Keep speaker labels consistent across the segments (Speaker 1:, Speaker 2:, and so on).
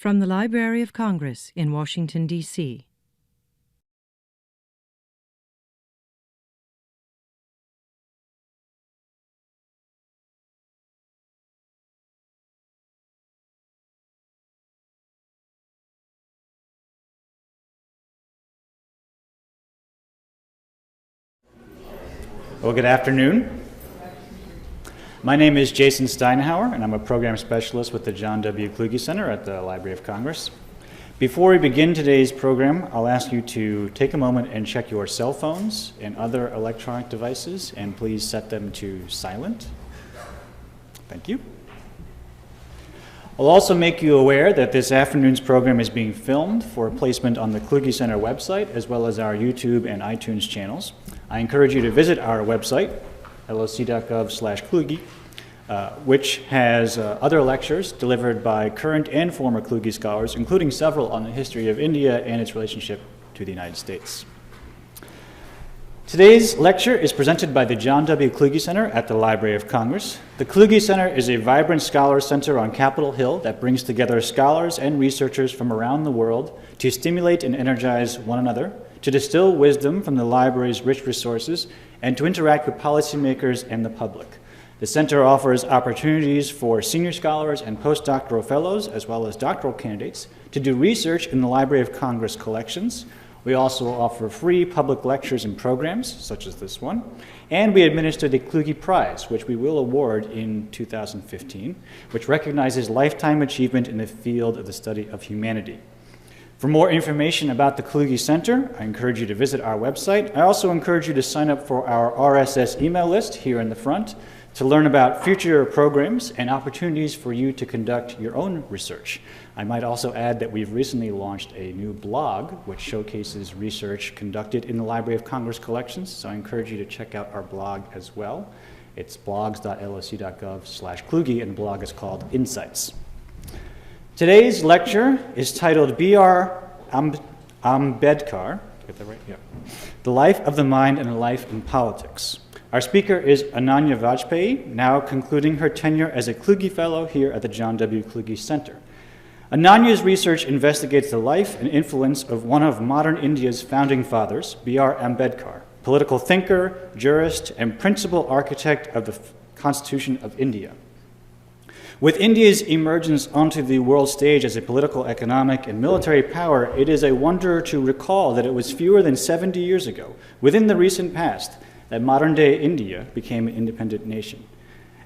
Speaker 1: From the Library of Congress in Washington, D.C.
Speaker 2: Well, good afternoon. My name is Jason Steinhauer, and I'm a program specialist with the John W. Kluge Center at the Library of Congress. Before we begin today's program, I'll ask you to take a moment and check your cell phones and other electronic devices, and please set them to silent. Thank you. I'll also make you aware that this afternoon's program is being filmed for placement on the Kluge Center website, as well as our YouTube and iTunes channels. I encourage you to visit our website, loc.gov/Kluge, which has other lectures delivered by current and former Kluge scholars, including several on the history of India and its relationship to the United States. Today's lecture is presented by the John W. Kluge Center at the Library of Congress. The Kluge Center is a vibrant scholar center on Capitol Hill that brings together scholars and researchers from around the world to stimulate and energize one another, to distill wisdom from the library's rich resources, and to interact with policymakers and the public. The center offers opportunities for senior scholars and postdoctoral fellows, as well as doctoral candidates, to do research in the Library of Congress collections. We also offer free public lectures and programs, such as this one, and we administer the Kluge Prize, which we will award in 2015, which recognizes lifetime achievement in the field of the study of humanity. For more information about the Kluge Center, I encourage you to visit our website. I also encourage you to sign up for our RSS email list here in the front to learn about future programs and opportunities for you to conduct your own research. I might also add that we've recently launched a new blog which showcases research conducted in the Library of Congress collections, so I encourage you to check out our blog as well. It's blogs.loc.gov/Kluge, and the blog is called Insights. Today's lecture is titled B.R. Ambedkar, get that right? Yeah. The Life of the Mind and a Life in Politics. Our speaker is Ananya Vajpayee, now concluding her tenure as a Kluge Fellow here at the John W. Kluge Center. Ananya's research investigates the life and influence of one of modern India's founding fathers, B.R. Ambedkar, political thinker, jurist, and principal architect of the Constitution of India. With India's emergence onto the world stage as a political, economic, and military power, it is a wonder to recall that it was fewer than 70 years ago, within the recent past, that modern-day India became an independent nation.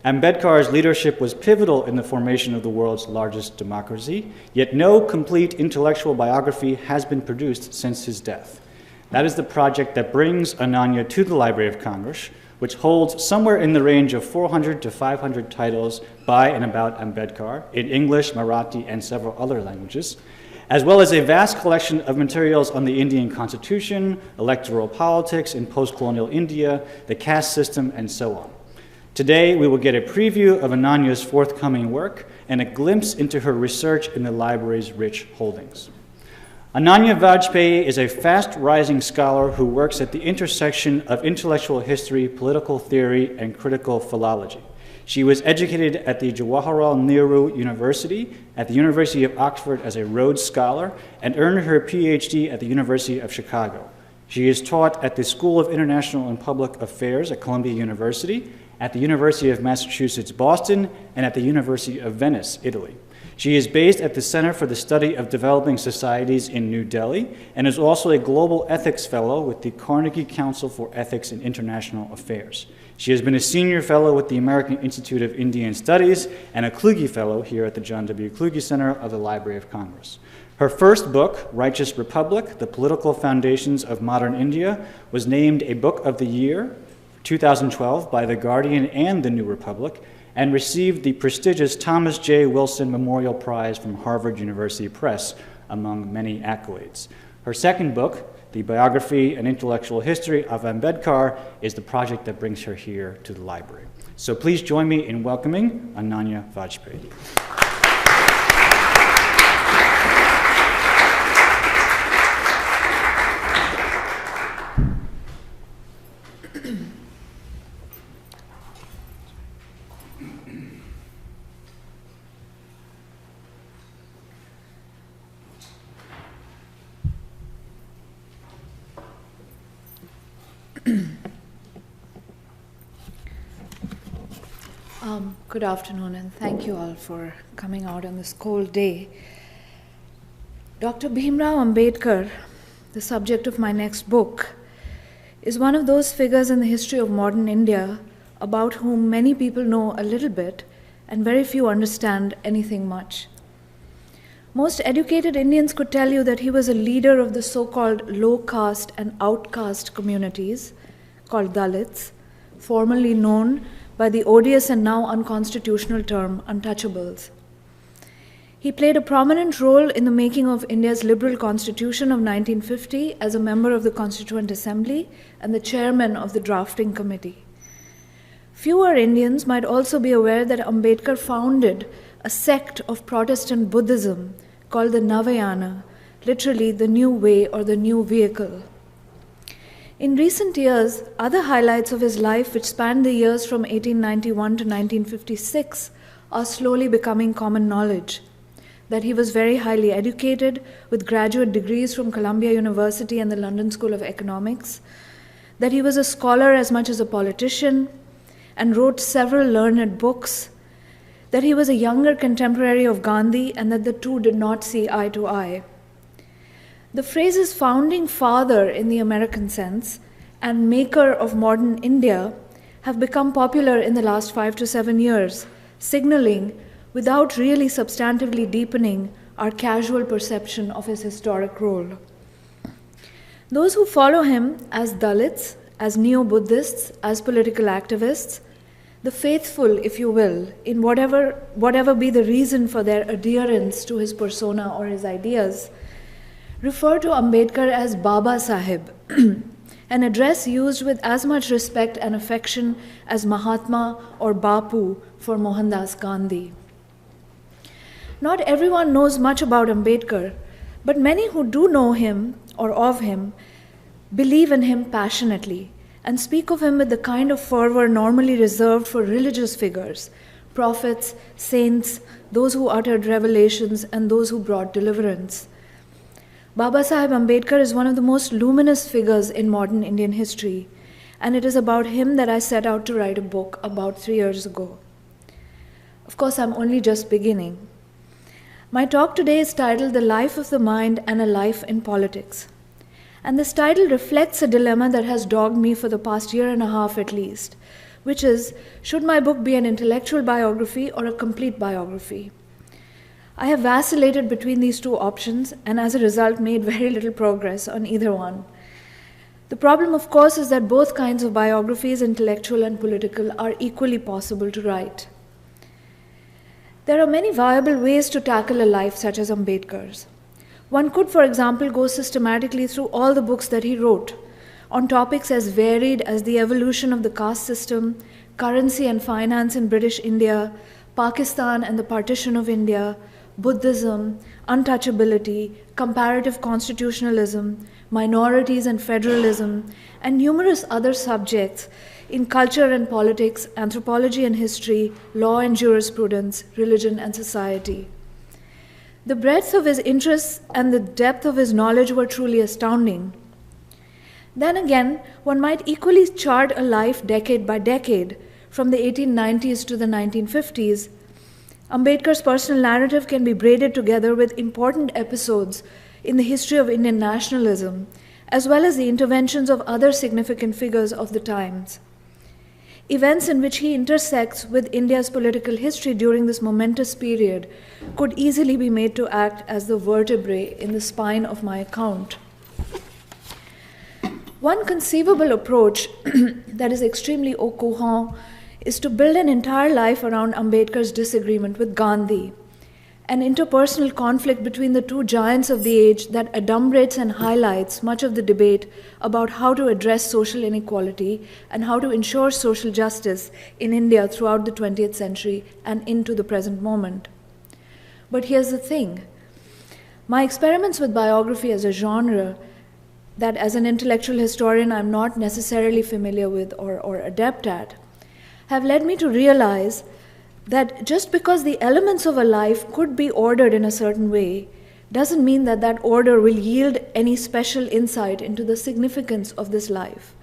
Speaker 2: Ambedkar's leadership was pivotal in the formation of the world's largest democracy, yet no complete intellectual biography has been produced since his death. That is the project that brings Ananya to the Library of Congress, which holds somewhere in the range of 400 to 500 titles by and about Ambedkar in English, Marathi, and several other languages, as well as a vast collection of materials on the Indian Constitution, electoral politics in post-colonial India, the caste system, and so on. Today, we will get a preview of Ananya's forthcoming work and a glimpse into her research in the library's rich holdings. Ananya Vajpayee is a fast-rising scholar who works at the intersection of intellectual history, political theory, and critical philology. She was educated at the Jawaharlal Nehru University, at the University of Oxford as a Rhodes Scholar, and earned her PhD at the University of Chicago. She is taught at the School of International and Public Affairs at Columbia University, at the University of Massachusetts, Boston, and at the University of Venice, Italy. She is based at the Center for the Study of Developing Societies in New Delhi and is also a Global Ethics Fellow with the Carnegie Council for Ethics in International Affairs. She has been a Senior Fellow with the American Institute of Indian Studies and a Kluge Fellow here at the John W. Kluge Center of the Library of Congress. Her first book, Righteous Republic, The Political Foundations of Modern India, was named a Book of the Year 2012 by The Guardian and The New Republic, and received the prestigious Thomas J. Wilson Memorial Prize from Harvard University Press, among many accolades. Her second book, The Biography and Intellectual History of Ambedkar, is the project that brings her here to the library. So please join me in welcoming Ananya Vajpayee.
Speaker 3: Good afternoon, and thank you all for coming out on this cold day. Dr. Bhimrao Ambedkar, the subject of my next book, is one of those figures in the history of modern India about whom many people know a little bit and very few understand anything much. Most educated Indians could tell you that he was a leader of the so-called low caste and outcast communities, called Dalits, formerly known by the odious and now unconstitutional term untouchables. He played a prominent role in the making of India's liberal constitution of 1950 as a member of the Constituent Assembly and the chairman of the drafting committee. Fewer Indians might also be aware that Ambedkar founded a sect of Protestant Buddhism called the Navayana, literally the new way or the new vehicle. In recent years, other highlights of his life, which spanned the years from 1891 to 1956, are slowly becoming common knowledge. That he was very highly educated, with graduate degrees from Columbia University and the London School of Economics, that he was a scholar as much as a politician, and wrote several learned books, that he was a younger contemporary of Gandhi, and that the two did not see eye to eye. The phrases founding father in the American sense and maker of modern India have become popular in the last 5 to 7 years, signaling, without really substantively deepening, our casual perception of his historic role. Those who follow him as Dalits, as neo-Buddhists, as political activists, the faithful, if you will, in whatever be the reason for their adherence to his persona or his ideas, refer to Ambedkar as Baba Sahib, an address used with as much respect and affection as Mahatma or Bapu for Mohandas Gandhi. Not everyone knows much about Ambedkar, but many who do know him or of him believe in him passionately and speak of him with the kind of fervor normally reserved for religious figures, prophets, saints, those who uttered revelations, and those who brought deliverance. Baba Sahib Ambedkar is one of the most luminous figures in modern Indian history, and it is about him that I set out to write a book about 3 years ago. Of course, I'm only just beginning. My talk today is titled The Life of the Mind and a Life in Politics. And this title reflects a dilemma that has dogged me for the past year and a half at least, which is, should my book be an intellectual biography or a complete biography? I have vacillated between these two options and as a result made very little progress on either one. The problem, of course, is that both kinds of biographies, intellectual and political, are equally possible to write. There are many viable ways to tackle a life such as Ambedkar's. One could, for example, go systematically through all the books that he wrote on topics as varied as the evolution of the caste system, currency and finance in British India, Pakistan and the partition of India, Buddhism, untouchability, comparative constitutionalism, minorities and federalism, and numerous other subjects in culture and politics, anthropology and history, law and jurisprudence, religion and society. The breadth of his interests and the depth of his knowledge were truly astounding. Then again, one might equally chart a life decade by decade, from the 1890s to the 1950s. Ambedkar's personal narrative can be braided together with important episodes in the history of Indian nationalism, as well as the interventions of other significant figures of the times. Events in which he intersects with India's political history during this momentous period could easily be made to act as the vertebrae in the spine of my account. One conceivable approach that is extremely au courant is to build an entire life around Ambedkar's disagreement with Gandhi, an interpersonal conflict between the two giants of the age that adumbrates and highlights much of the debate about how to address social inequality and how to ensure social justice in India throughout the 20th century and into the present moment. But here's the thing. My experiments with biography as a genre that as an intellectual historian I'm not necessarily familiar with or adept at have led me to realize that just because the elements of a life could be ordered in a certain way doesn't mean that that order will yield any special insight into the significance of this life.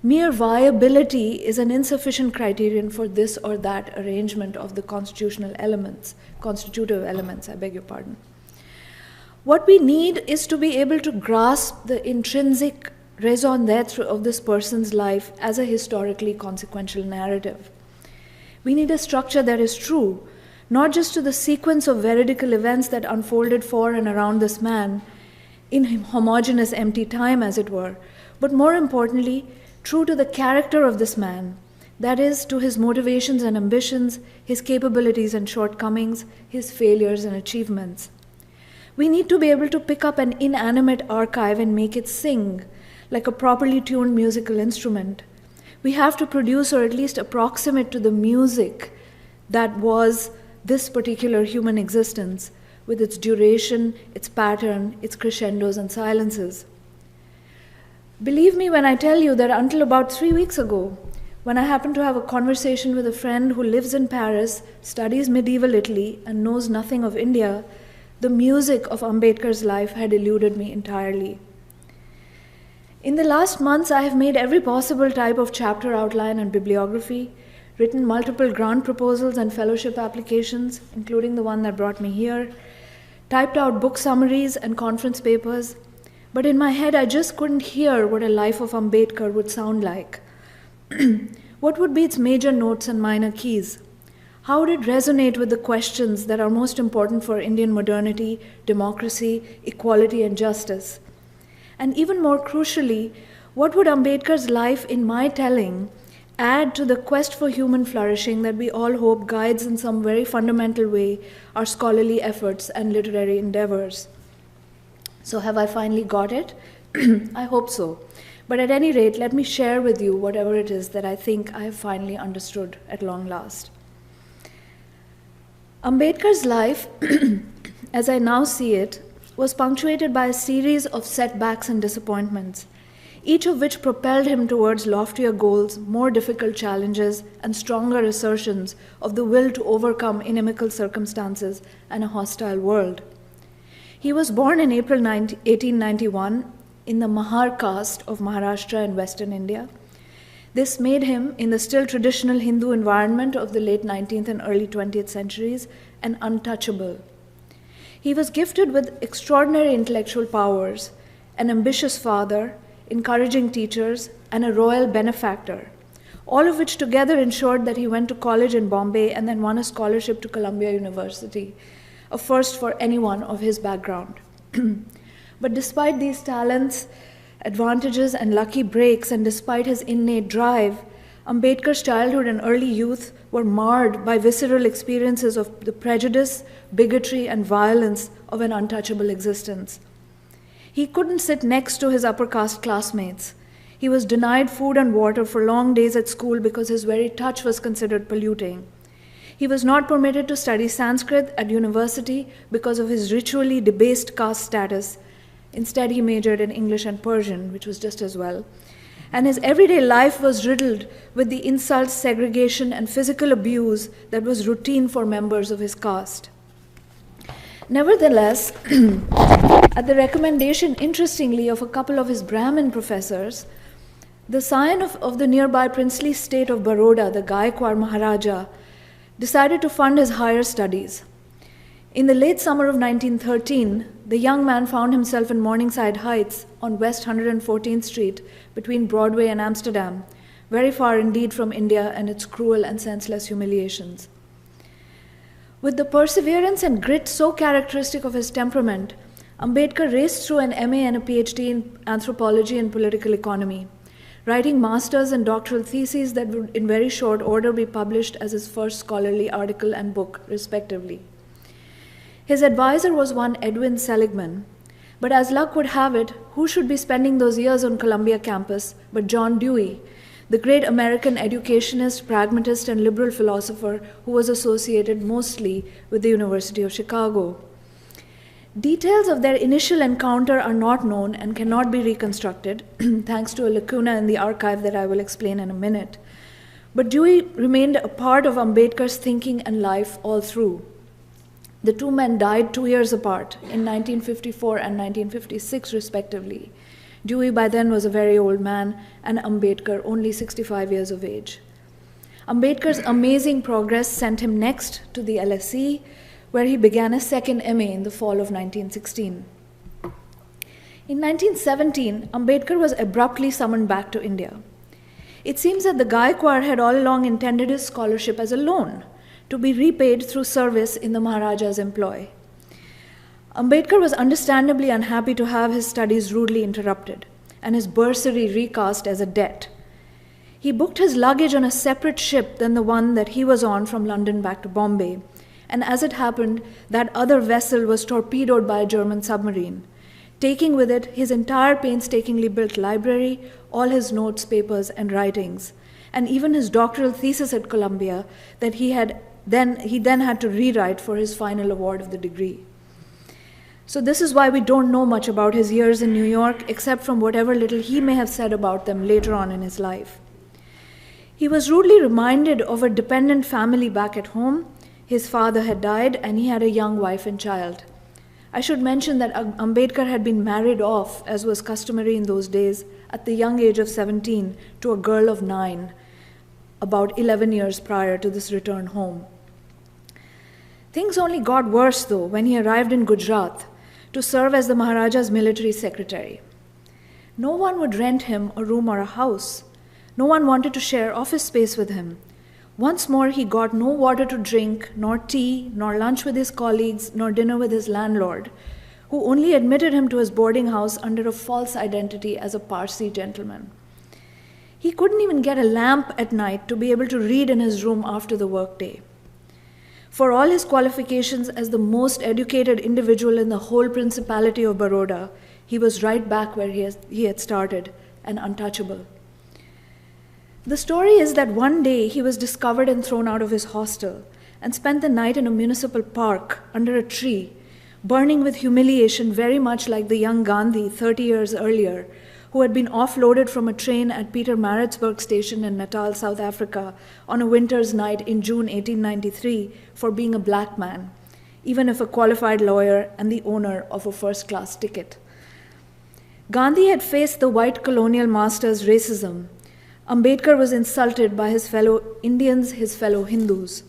Speaker 3: Mere viability is an insufficient criterion for this or that arrangement of the constitutive elements, I beg your pardon. What we need is to be able to grasp the intrinsic raison d'etre of this person's life as a historically consequential narrative. We need a structure that is true, not just to the sequence of veridical events that unfolded for and around this man in homogeneous empty time, as it were, but more importantly, true to the character of this man, that is, to his motivations and ambitions, his capabilities and shortcomings, his failures and achievements. We need to be able to pick up an inanimate archive and make it sing, like a properly tuned musical instrument. We have to produce, or at least approximate to the music that was this particular human existence, with its duration, its pattern, its crescendos and silences. Believe me when I tell you that until about 3 weeks ago, when I happened to have a conversation with a friend who lives in Paris, studies medieval Italy, and knows nothing of India, the music of Ambedkar's life had eluded me entirely. In the last months, I have made every possible type of chapter outline and bibliography, written multiple grant proposals and fellowship applications, including the one that brought me here, typed out book summaries and conference papers, but in my head I just couldn't hear what a life of Ambedkar would sound like. What would be its major notes and minor keys? How would it resonate with the questions that are most important for Indian modernity, democracy, equality, and justice? And even more crucially, what would Ambedkar's life in my telling add to the quest for human flourishing that we all hope guides in some very fundamental way our scholarly efforts and literary endeavors? So have I finally got it? I hope so. But at any rate, let me share with you whatever it is that I think I have finally understood at long last. Ambedkar's life, as I now see it, was punctuated by a series of setbacks and disappointments, each of which propelled him towards loftier goals, more difficult challenges, and stronger assertions of the will to overcome inimical circumstances and a hostile world. He was born in April 1891 in the Mahar caste of Maharashtra in Western India. This made him, in the still traditional Hindu environment of the late 19th and early 20th centuries, an untouchable. He was gifted with extraordinary intellectual powers, an ambitious father, encouraging teachers, and a royal benefactor, all of which together ensured that he went to college in Bombay and then won a scholarship to Columbia University, a first for anyone of his background. But despite these talents, advantages, and lucky breaks, and despite his innate drive, Ambedkar's childhood and early youth were marred by visceral experiences of the prejudice, bigotry, and violence of an untouchable existence. He couldn't sit next to his upper caste classmates. He was denied food and water for long days at school because his very touch was considered polluting. He was not permitted to study Sanskrit at university because of his ritually debased caste status. Instead, he majored in English and Persian, which was just as well. And his everyday life was riddled with the insults, segregation, and physical abuse that was routine for members of his caste. Nevertheless, at the recommendation, interestingly, of a couple of his Brahmin professors, the scion of the nearby princely state of Baroda, the Gaikwar Maharaja, decided to fund his higher studies. In the late summer of 1913, the young man found himself in Morningside Heights on West 114th Street between Broadway and Amsterdam, very far indeed from India and its cruel and senseless humiliations. With the perseverance and grit so characteristic of his temperament, Ambedkar raced through an MA and a PhD in anthropology and political economy, writing master's and doctoral theses that would in very short order be published as his first scholarly article and book, respectively. His advisor was one Edwin Seligman, but as luck would have it, who should be spending those years on Columbia campus but John Dewey, the great American educationist, pragmatist, and liberal philosopher who was associated mostly with the University of Chicago. Details of their initial encounter are not known and cannot be reconstructed, thanks to a lacuna in the archive that I will explain in a minute. But Dewey remained a part of Ambedkar's thinking and life all through. The two men died 2 years apart, in 1954 and 1956 respectively. Dewey by then was a very old man, and Ambedkar only 65 years of age. Ambedkar's amazing progress sent him next to the LSE, where he began a second MA in the fall of 1916. In 1917, Ambedkar was abruptly summoned back to India. It seems that the Gaikwar had all along intended his scholarship as a loan, to be repaid through service in the Maharaja's employ. Ambedkar was understandably unhappy to have his studies rudely interrupted, and his bursary recast as a debt. He booked his luggage on a separate ship than the one that he was on from London back to Bombay, and as it happened, that other vessel was torpedoed by a German submarine, taking with it his entire painstakingly built library, all his notes, papers, and writings, and even his doctoral thesis at Columbia that he then had to rewrite for his final award of the degree. So this is why we don't know much about his years in New York, except from whatever little he may have said about them later on in his life. He was rudely reminded of a dependent family back at home. His father had died, and he had a young wife and child. I should mention that Ambedkar had been married off, as was customary in those days, at the young age of 17 to a girl of 9, about 11 years prior to this return home. Things only got worse, though, when he arrived in Gujarat to serve as the Maharaja's military secretary. No one would rent him a room or a house. No one wanted to share office space with him. Once more, he got no water to drink, nor tea, nor lunch with his colleagues, nor dinner with his landlord, who only admitted him to his boarding house under a false identity as a Parsi gentleman. He couldn't even get a lamp at night to be able to read in his room after the workday. For all his qualifications as the most educated individual in the whole Principality of Baroda, he was right back where he had started, and untouchable. The story is that one day he was discovered and thrown out of his hostel and spent the night in a municipal park under a tree, burning with humiliation very much like the young Gandhi 30 years earlier, who had been offloaded from a train at Pietermaritzburg station in Natal, South Africa, on a winter's night in June 1893 for being a black man, even if a qualified lawyer and the owner of a first-class ticket. Gandhi had faced the white colonial master's racism. Ambedkar was insulted by his fellow Indians, his fellow Hindus.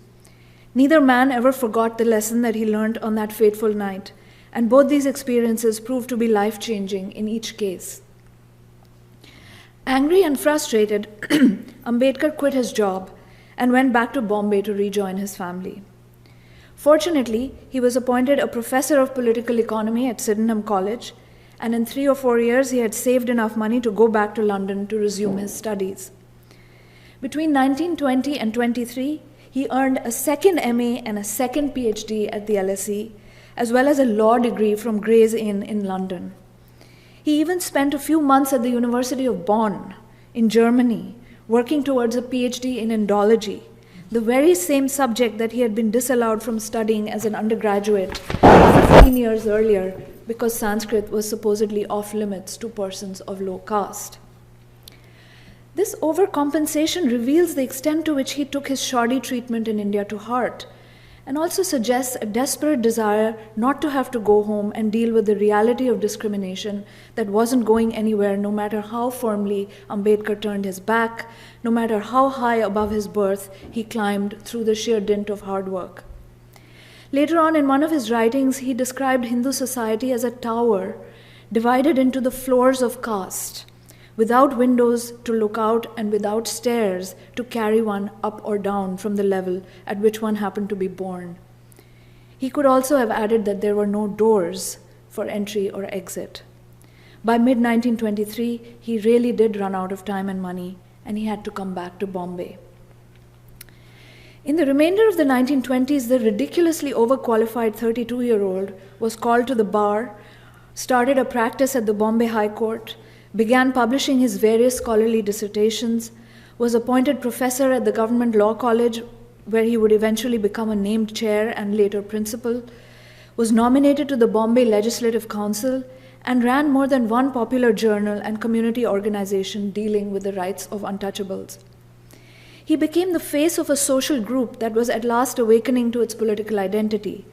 Speaker 3: Neither man ever forgot the lesson that he learned on that fateful night, and both these experiences proved to be life-changing in each case. Angry and frustrated, Ambedkar quit his job and went back to Bombay to rejoin his family. Fortunately, he was appointed a professor of political economy at Sydenham College, and in 3 or 4 years he had saved enough money to go back to London to resume his studies. Between 1920 and 23, he earned a second MA and a second PhD at the LSE, as well as a law degree from Gray's Inn in London. He even spent a few months at the University of Bonn in Germany, working towards a PhD in Indology, the very same subject that he had been disallowed from studying as an undergraduate 15 years earlier because Sanskrit was supposedly off limits to persons of low caste. This overcompensation reveals the extent to which he took his shoddy treatment in India to heart, and also suggests a desperate desire not to have to go home and deal with the reality of discrimination that wasn't going anywhere, no matter how firmly Ambedkar turned his back, no matter how high above his birth he climbed through the sheer dint of hard work. Later on in one of his writings, he described Hindu society as a tower divided into the floors of caste, without windows to look out and without stairs to carry one up or down from the level at which one happened to be born. He could also have added that there were no doors for entry or exit. By mid-1923, he really did run out of time and money, and he had to come back to Bombay. In the remainder of the 1920s, the ridiculously overqualified 32-year-old was called to the bar, started a practice at the Bombay High Court, began publishing his various scholarly dissertations, was appointed professor at the Government Law College, where he would eventually become a named chair and later principal, was nominated to the Bombay Legislative Council, and ran more than one popular journal and community organization dealing with the rights of untouchables. He became the face of a social group that was at last awakening to its political identity,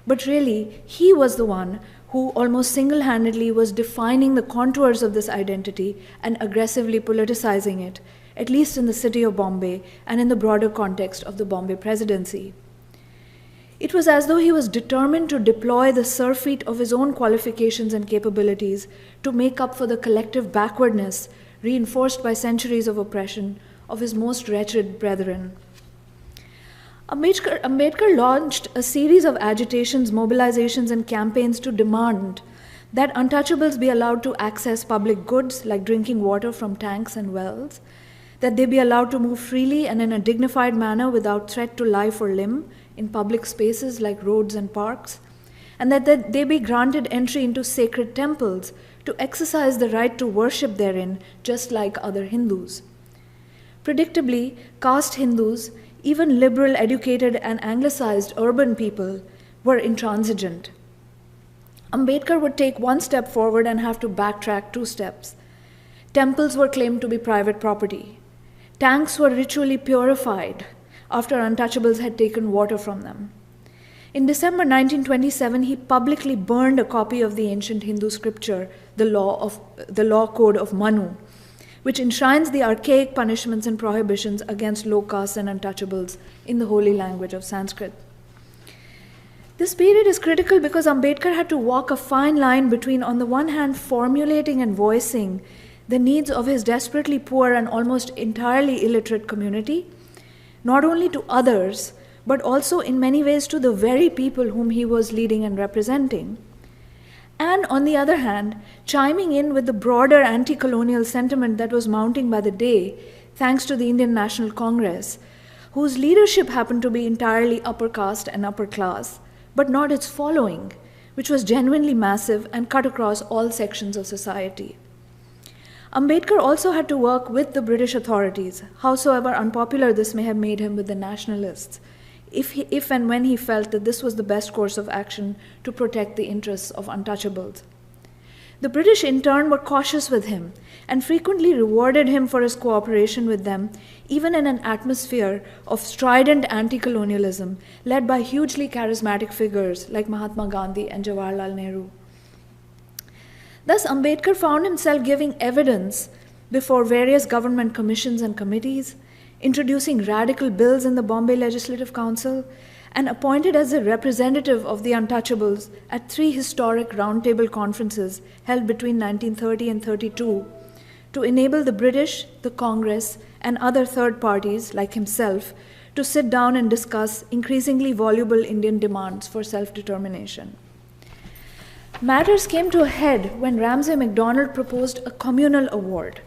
Speaker 3: But really, he was the one who almost single-handedly was defining the contours of this identity and aggressively politicizing it, at least in the city of Bombay and in the broader context of the Bombay presidency. It was as though he was determined to deploy the surfeit of his own qualifications and capabilities to make up for the collective backwardness reinforced by centuries of oppression of his most wretched brethren. Ambedkar launched a series of agitations, mobilizations, and campaigns to demand that untouchables be allowed to access public goods like drinking water from tanks and wells, that they be allowed to move freely and in a dignified manner without threat to life or limb in public spaces like roads and parks, and that they be granted entry into sacred temples to exercise the right to worship therein just like other Hindus. Predictably, caste Hindus, even liberal, educated, and anglicized urban people, were intransigent. Ambedkar would take one step forward and have to backtrack 2 steps. Temples were claimed to be private property. Tanks were ritually purified after untouchables had taken water from them. In December 1927, he publicly burned a copy of the ancient Hindu scripture, the law code of Manu, which enshrines the archaic punishments and prohibitions against low castes and untouchables in the holy language of Sanskrit. This period is critical because Ambedkar had to walk a fine line between, on the one hand, formulating and voicing the needs of his desperately poor and almost entirely illiterate community, not only to others, but also in many ways to the very people whom he was leading and representing, and on the other hand, chiming in with the broader anti-colonial sentiment that was mounting by the day, thanks to the Indian National Congress, whose leadership happened to be entirely upper caste and upper class, but not its following, which was genuinely massive and cut across all sections of society. Ambedkar also had to work with the British authorities, howsoever unpopular this may have made him with the nationalists, if and when he felt that this was the best course of action to protect the interests of untouchables. The British in turn were cautious with him and frequently rewarded him for his cooperation with them, even in an atmosphere of strident anti-colonialism led by hugely charismatic figures like Mahatma Gandhi and Jawaharlal Nehru. Thus, Ambedkar found himself giving evidence before various government commissions and committees, introducing radical bills in the Bombay Legislative Council, and appointed as a representative of the untouchables at 3 historic roundtable conferences held between 1930 and 32 to enable the British, the Congress, and other third parties like himself to sit down and discuss increasingly voluble Indian demands for self-determination. Matters came to a head when Ramsay MacDonald proposed a communal award,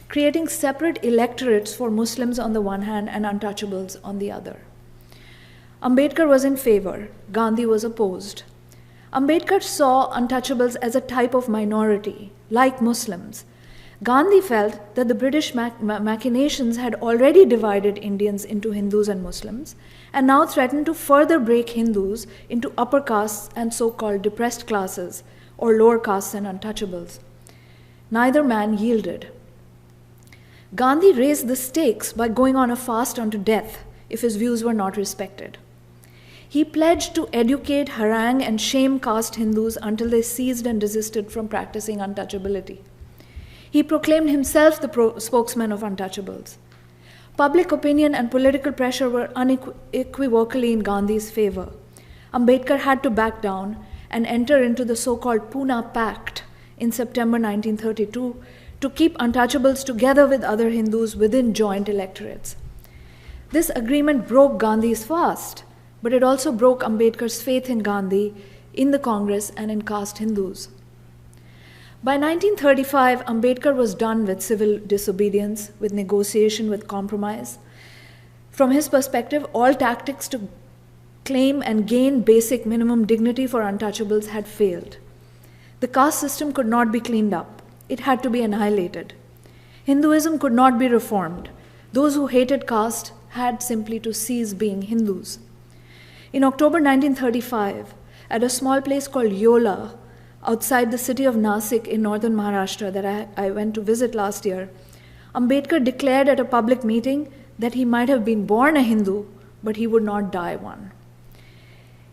Speaker 3: creating separate electorates for Muslims on the one hand and untouchables on the other. Ambedkar was in favor, Gandhi was opposed. Ambedkar saw untouchables as a type of minority, like Muslims. Gandhi felt that the British machinations had already divided Indians into Hindus and Muslims, and now threatened to further break Hindus into upper castes and so-called depressed classes, or lower castes and untouchables. Neither man yielded. Gandhi raised the stakes by going on a fast unto death if his views were not respected. He pledged to educate, harangue, and shame caste Hindus until they ceased and desisted from practicing untouchability. He proclaimed himself the spokesman of untouchables. Public opinion and political pressure were unequivocally in Gandhi's favor. Ambedkar had to back down and enter into the so-called Pune Pact in September 1932 to keep untouchables together with other Hindus within joint electorates. This agreement broke Gandhi's fast, but it also broke Ambedkar's faith in Gandhi, in the Congress, and in caste Hindus. By 1935, Ambedkar was done with civil disobedience, with negotiation, with compromise. From his perspective, all tactics to claim and gain basic minimum dignity for untouchables had failed. The caste system could not be cleaned up. It had to be annihilated. Hinduism could not be reformed. Those who hated caste had simply to cease being Hindus. In October 1935, at a small place called Yola, outside the city of Nasik in northern Maharashtra that I went to visit last year, Ambedkar declared at a public meeting that he might have been born a Hindu, but he would not die one.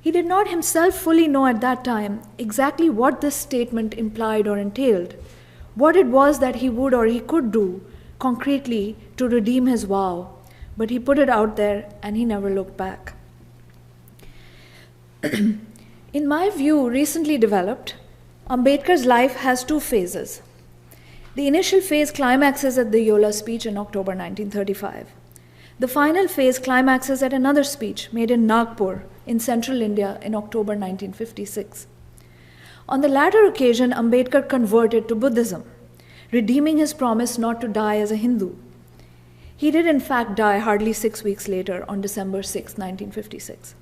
Speaker 3: He did not himself fully know at that time exactly what this statement implied or entailed, what it was that he would or he could do concretely to redeem his vow, but he put it out there and he never looked back. In my view, recently developed, Ambedkar's life has two phases. The initial phase climaxes at the Yola speech in October 1935. The final phase climaxes at another speech made in Nagpur in central India in October 1956. On the latter occasion, Ambedkar converted to Buddhism, redeeming his promise not to die as a Hindu. He did in fact die hardly 6 weeks later on December 6, 1956.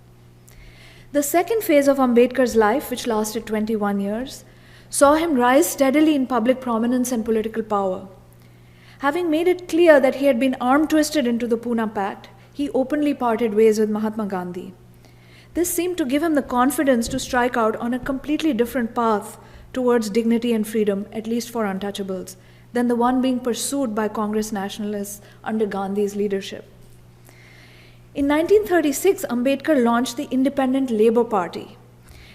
Speaker 3: The second phase of Ambedkar's life, which lasted 21 years, saw him rise steadily in public prominence and political power. Having made it clear that he had been arm-twisted into the Pune Pact, he openly parted ways with Mahatma Gandhi. This seemed to give him the confidence to strike out on a completely different path towards dignity and freedom, at least for untouchables, than the one being pursued by Congress nationalists under Gandhi's leadership. In 1936, Ambedkar launched the Independent Labour Party,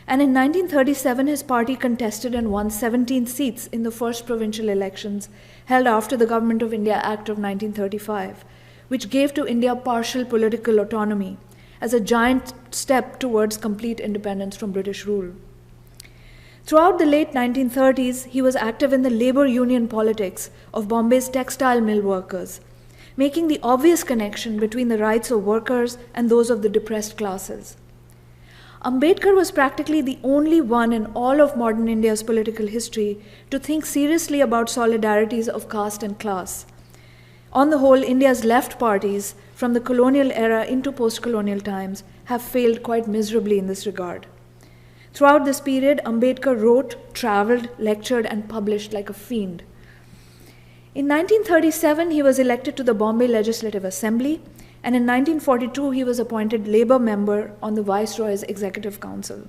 Speaker 3: and in 1937 his party contested and won 17 seats in the first provincial elections held after the Government of India Act of 1935, which gave to India partial political autonomy as a giant step towards complete independence from British rule. Throughout the late 1930s, he was active in the labor union politics of Bombay's textile mill workers, making the obvious connection between the rights of workers and those of the depressed classes. Ambedkar was practically the only one in all of modern India's political history to think seriously about solidarities of caste and class. On the whole, India's left parties, from the colonial era into post-colonial times, have failed quite miserably in this regard. Throughout this period, Ambedkar wrote, traveled, lectured, and published like a fiend. In 1937, he was elected to the Bombay Legislative Assembly, and in 1942, he was appointed Labour member on the Viceroy's Executive Council.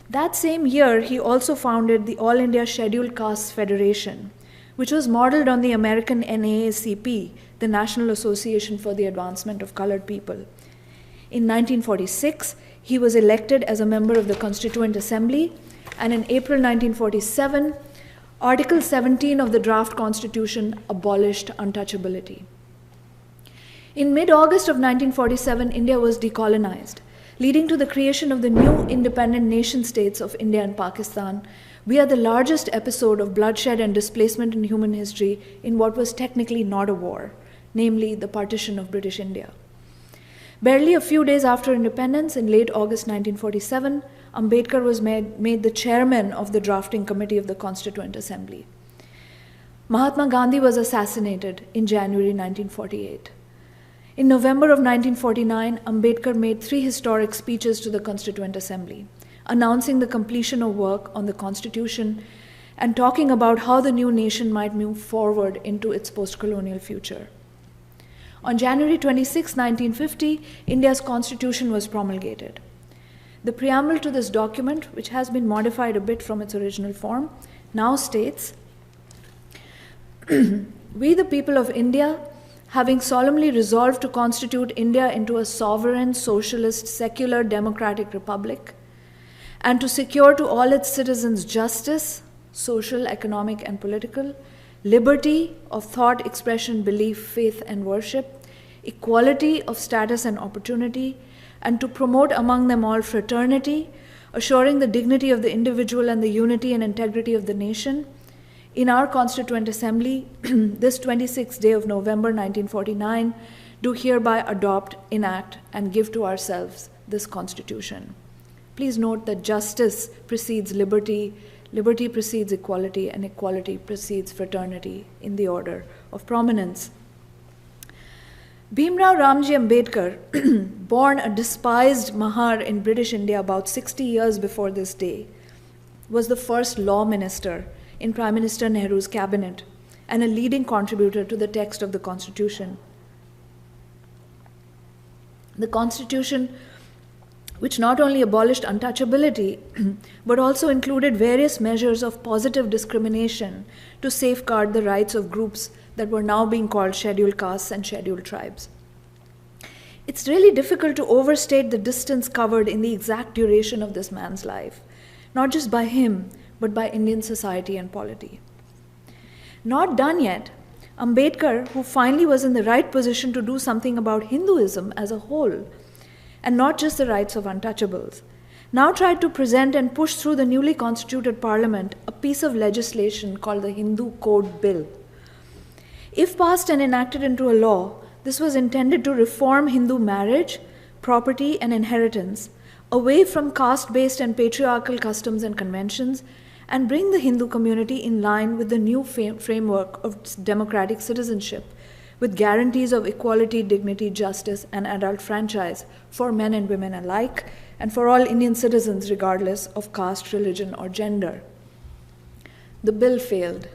Speaker 3: That same year, he also founded the All India Scheduled Castes Federation, which was modeled on the American NAACP, the National Association for the Advancement of Colored People. In 1946, he was elected as a member of the Constituent Assembly, and in April 1947, Article 17 of the draft Constitution abolished untouchability. In mid-August of 1947, India was decolonized, leading to the creation of the new independent nation-states of India and Pakistan via the largest episode of bloodshed and displacement in human history in what was technically not a war, namely the partition of British India. Barely a few days after independence, in late August 1947, Ambedkar was made the chairman of the drafting committee of the Constituent Assembly. Mahatma Gandhi was assassinated in January 1948. In November of 1949, Ambedkar made 3 historic speeches to the Constituent Assembly, announcing the completion of work on the Constitution and talking about how the new nation might move forward into its post-colonial future. On January 26, 1950, India's Constitution was promulgated. The preamble to this document, which has been modified a bit from its original form, now states, "We, the people of India, having solemnly resolved to constitute India into a sovereign, socialist, secular, democratic republic, and to secure to all its citizens justice, social, economic, and political, liberty of thought, expression, belief, faith, and worship, equality of status and opportunity, and to promote among them all fraternity, assuring the dignity of the individual and the unity and integrity of the nation, in our Constituent Assembly, this 26th day of November 1949, do hereby adopt, enact, and give to ourselves this Constitution." Please note that justice precedes liberty, liberty precedes equality, and equality precedes fraternity in the order of prominence. Bhimrao Ramji Ambedkar, born a despised Mahar in British India about 60 years before this day, was the first law minister in Prime Minister Nehru's cabinet and a leading contributor to the text of the Constitution. The Constitution, which not only abolished untouchability, but also included various measures of positive discrimination to safeguard the rights of groups that were now being called scheduled castes and scheduled tribes. It's really difficult to overstate the distance covered in the exact duration of this man's life, not just by him, but by Indian society and polity. Not done yet, Ambedkar, who finally was in the right position to do something about Hinduism as a whole, and not just the rights of untouchables, now tried to present and push through the newly constituted parliament a piece of legislation called the Hindu Code Bill. If passed and enacted into a law, this was intended to reform Hindu marriage, property, and inheritance away from caste-based and patriarchal customs and conventions, and bring the Hindu community in line with the new framework of democratic citizenship, with guarantees of equality, dignity, justice, and adult franchise for men and women alike, and for all Indian citizens regardless of caste, religion, or gender. The bill failed.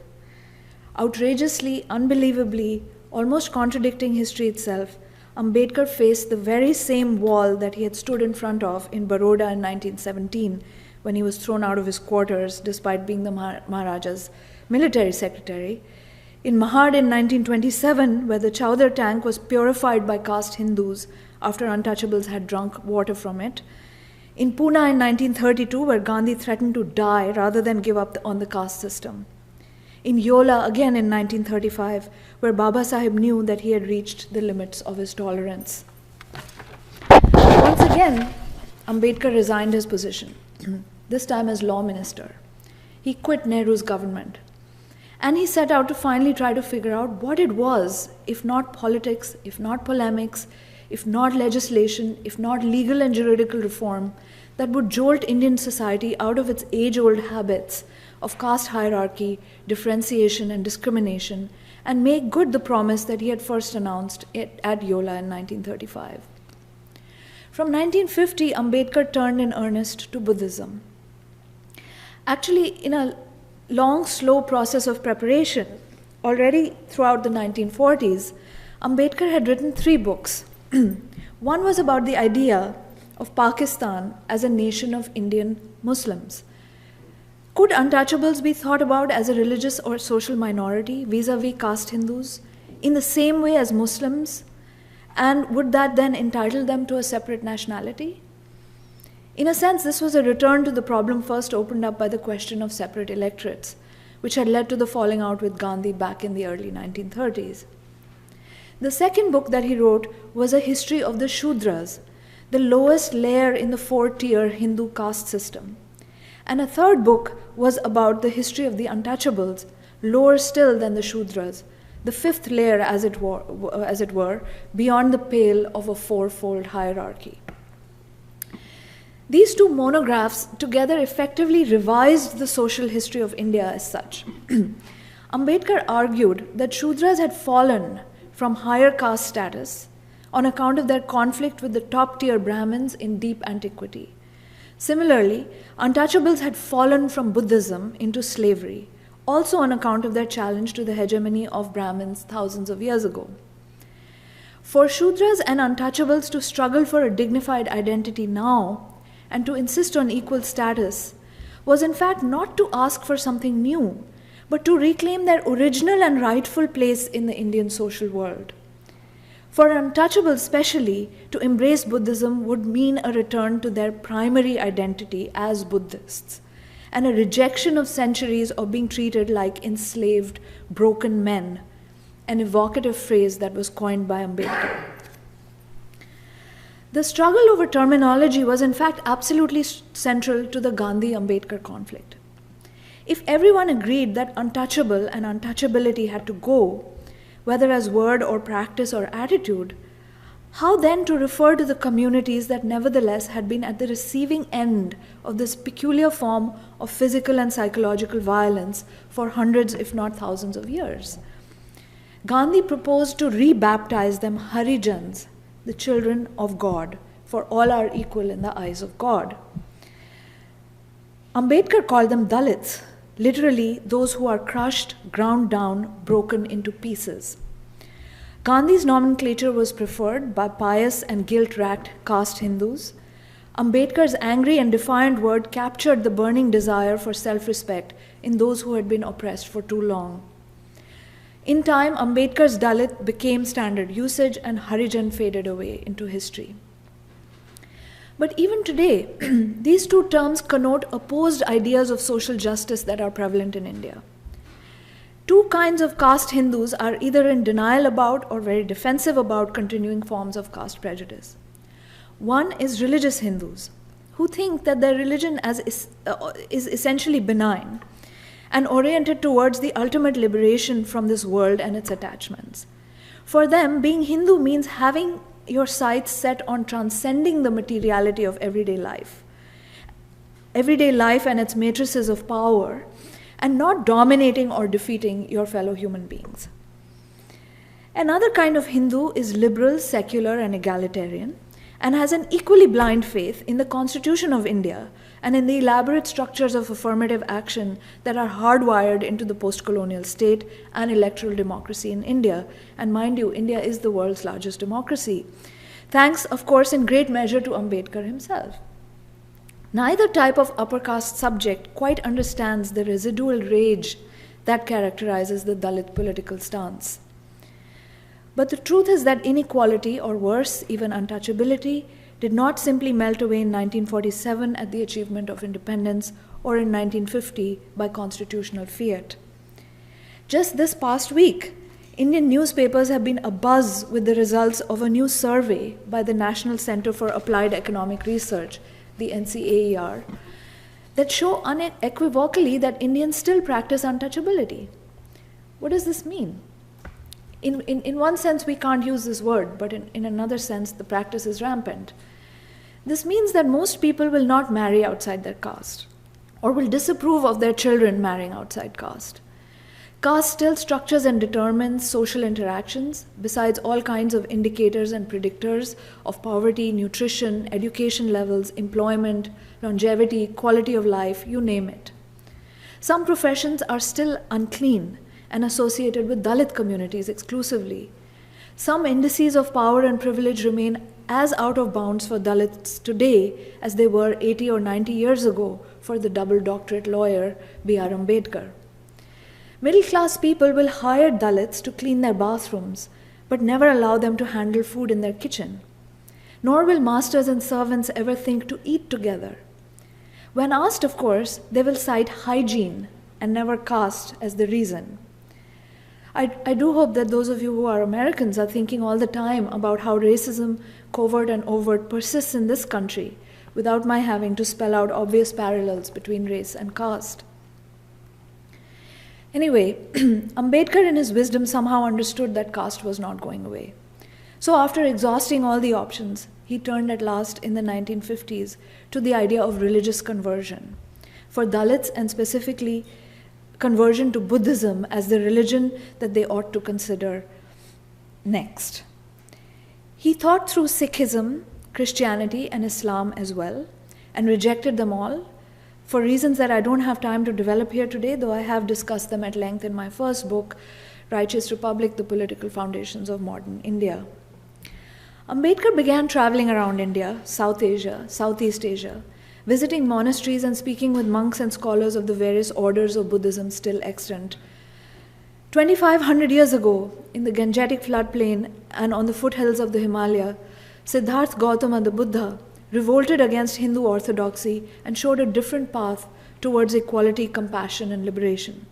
Speaker 3: Outrageously, unbelievably, almost contradicting history itself, Ambedkar faced the very same wall that he had stood in front of in Baroda in 1917, when he was thrown out of his quarters despite being the Maharaja's military secretary, in Mahad in 1927, where the Chowdhury tank was purified by caste Hindus after untouchables had drunk water from it, in Pune in 1932, where Gandhi threatened to die rather than give up on the caste system, in Yola again in 1935, where Baba Sahib knew that he had reached the limits of his tolerance. Once again, Ambedkar resigned his position, this time as law minister. He quit Nehru's government. And he set out to finally try to figure out what it was, if not politics, if not polemics, if not legislation, if not legal and juridical reform, that would jolt Indian society out of its age-old habits of caste hierarchy, differentiation, and discrimination, and make good the promise that he had first announced at Yola in 1935. From 1950, Ambedkar turned in earnest to Buddhism. Actually, in a long, slow process of preparation, already throughout the 1940s, Ambedkar had written 3 books. One was about the idea of Pakistan as a nation of Indian Muslims. Could untouchables be thought about as a religious or social minority vis-a-vis caste Hindus in the same way as Muslims? And would that then entitle them to a separate nationality? In a sense, this was a return to the problem first opened up by the question of separate electorates, which had led to the falling out with Gandhi back in the early 1930s. The second book that he wrote was a history of the Shudras, the lowest layer in the 4-tier Hindu caste system. And a third book was about the history of the untouchables, lower still than the Shudras, the 5th layer, as it were, beyond the pale of a 4-fold hierarchy. These 2 monographs together effectively revised the social history of India as such. Ambedkar argued that Shudras had fallen from higher caste status on account of their conflict with the top-tier Brahmins in deep antiquity. Similarly, untouchables had fallen from Buddhism into slavery, also on account of their challenge to the hegemony of Brahmins thousands of years ago. For Shudras and untouchables to struggle for a dignified identity now and to insist on equal status was in fact not to ask for something new, but to reclaim their original and rightful place in the Indian social world. For untouchables especially, to embrace Buddhism would mean a return to their primary identity as Buddhists, and a rejection of centuries of being treated like enslaved, broken men, an evocative phrase that was coined by Ambedkar. The struggle over terminology was in fact absolutely central to the Gandhi-Ambedkar conflict. If everyone agreed that untouchable and untouchability had to go, whether as word or practice or attitude, how then to refer to the communities that nevertheless had been at the receiving end of this peculiar form of physical and psychological violence for hundreds, if not thousands of years? Gandhi proposed to rebaptize them Harijans, the children of God, for all are equal in the eyes of God. Ambedkar called them Dalits, literally those who are crushed, ground down, broken into pieces. Gandhi's nomenclature was preferred by pious and guilt-racked caste Hindus. Ambedkar's angry and defiant word captured the burning desire for self-respect in those who had been oppressed for too long. In time, Ambedkar's Dalit became standard usage and Harijan faded away into history. But even today, these two terms connote opposed ideas of social justice that are prevalent in India. Two kinds of caste Hindus are either in denial about or very defensive about continuing forms of caste prejudice. One is religious Hindus, who think that their religion is essentially benign and oriented towards the ultimate liberation from this world and its attachments. For them, being Hindu means having your sights set on transcending the materiality of everyday life and its matrices of power, and not dominating or defeating your fellow human beings. Another kind of Hindu is liberal, secular, and egalitarian, and has an equally blind faith in the Constitution of India and in the elaborate structures of affirmative action that are hardwired into the post-colonial state and electoral democracy in India. And mind you, India is the world's largest democracy, thanks, of course, in great measure to Ambedkar himself. Neither type of upper caste subject quite understands the residual rage that characterizes the Dalit political stance. But the truth is that inequality, or worse, even untouchability, did not simply melt away in 1947 at the achievement of independence or in 1950 by constitutional fiat. Just this past week, Indian newspapers have been abuzz with the results of a new survey by the National Center for Applied Economic Research, the NCAER, that show unequivocally that Indians still practice untouchability. What does this mean? In one sense, we can't use this word, but in another sense, the practice is rampant. This means that most people will not marry outside their caste, or will disapprove of their children marrying outside caste. Caste still structures and determines social interactions, besides all kinds of indicators and predictors of poverty, nutrition, education levels, employment, longevity, quality of life, you name it. Some professions are still unclean and associated with Dalit communities exclusively. Some indices of power and privilege remain as out of bounds for Dalits today as they were 80 or 90 years ago for the double doctorate lawyer B.R. Ambedkar. Middle-class people will hire Dalits to clean their bathrooms, but never allow them to handle food in their kitchen. Nor will masters and servants ever think to eat together. When asked, of course, they will cite hygiene and never caste as the reason. I do hope that those of you who are Americans are thinking all the time about how racism, covert and overt, persists in this country without my having to spell out obvious parallels between race and caste. Anyway, Ambedkar in his wisdom somehow understood that caste was not going away. So after exhausting all the options, he turned at last in the 1950s to the idea of religious conversion. For Dalits, and specifically conversion to Buddhism as the religion that they ought to consider next. He thought through Sikhism, Christianity, and Islam as well, and rejected them all for reasons that I don't have time to develop here today, though I have discussed them at length in my first book, Righteous Republic, The Political Foundations of Modern India. Ambedkar began traveling around India, South Asia, Southeast Asia, visiting monasteries and speaking with monks and scholars of the various orders of Buddhism still extant. 2,500 years ago, in the Gangetic floodplain and on the foothills of the Himalaya, Siddhartha Gautama the Buddha revolted against Hindu orthodoxy and showed a different path towards equality, compassion, and liberation.